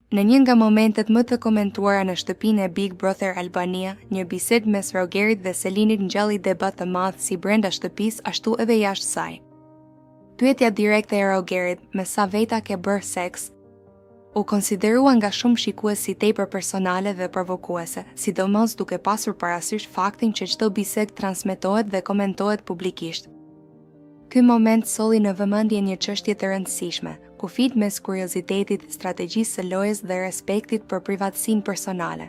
Në një nga momentet më të komentuara në shtëpinë e Big Brother Albania, një bisedë mes Rogerit dhe Selinit ngjalli debat të madh si brenda shtëpisë ashtu edhe jashtë saj. Pyetja direkte e Rogerit, me sa veta ke bërë seks, u konsiderua nga shumë shikues si tepër personale dhe provokuese, sidomos duke pasur parasysh faktin që çdo bisedë transmetohet dhe komentohet publikisht. Ky moment solli në vëmendje një çështje të rëndësishme, kufit mes kuriozitetit, strategjisë së lojës dhe respektit për privatësinë personale.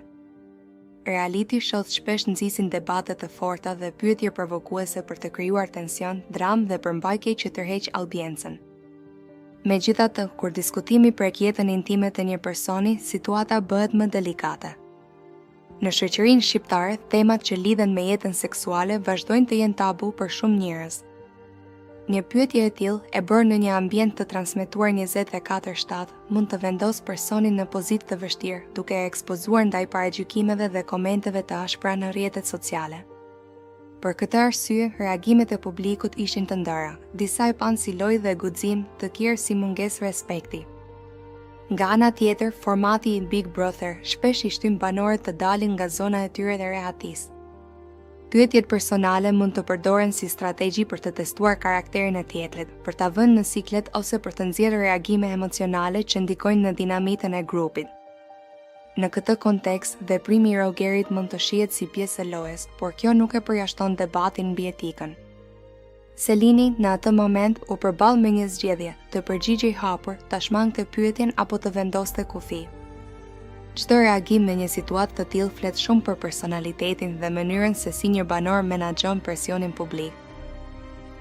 Reality show shpesh nxisin debate të forta dhe pyetje provokuese për të krijuar tension, dramë dhe përmbajtje që tërheq audiencën. Megjithatë, kur diskutimi prek jetën intime të një personi, situata bëhet më delikate. Në shoqërinë shqiptare, temat që lidhen me jetën seksuale vazhdojnë të jenë tabu për shumë njerëz. Një pyetje e tillë e bërë në një ambient të transmetuar 24/7 mund të vendos personin në pozitë të vështirë, duke e ekspozuar ndaj paragjykimeve dhe komenteve të ashpra në rrjetet sociale. Për këtë arsye, reagimet e publikut ishin të ndëra, disa e panë si lojë dhe guxim, të tjerë si mungesë respekti. Nga ana tjetër, formati i Big Brother shpesh i shtyn banorët të dalin nga zona e tyre dhe rehatisë. Pyetjet personale mund të përdoren si strategji për të testuar karakterin e tjetrit, për ta vënë në siklet ose për të nxjerrë reagime emocionale që ndikojnë në dinamitën e grupit. Në këtë kontekst, veprimi i Rogerit mund të shihet si pjesë e lojës, por kjo nuk e përjashton debatin mbi etikën. Selini në atë moment u përball me një zgjedhje, të përgjigjej hapur, ta shmangte pyetjen apo të vendoste kufi. Çdo reagim në një situatë të tillë flet shumë për personalitetin dhe mënyrën se si një banor menaxhon presionin publik.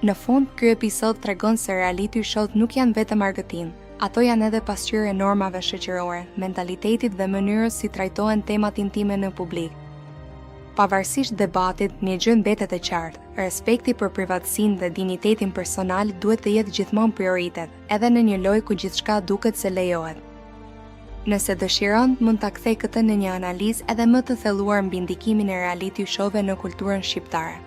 Në fund, ky episod tregon se reality show nuk janë vetëm argëtim, ato janë edhe pasqyrë e normave shoqërore, mentalitetit dhe mënyrës si trajtohen temat intime në publik. Pavarësisht debatit, një gjë mbetet e qartë: respekti për privatësinë dhe dinjitetin personal duhet të jetë gjithmonë prioritet, edhe në një lojë ku gjithçka duket se lejohet. Nëse dëshiron, mund ta kthej këtë në një analizë edhe më të thelluar mbi ndikimin e reality show-ve në kulturën shqiptare.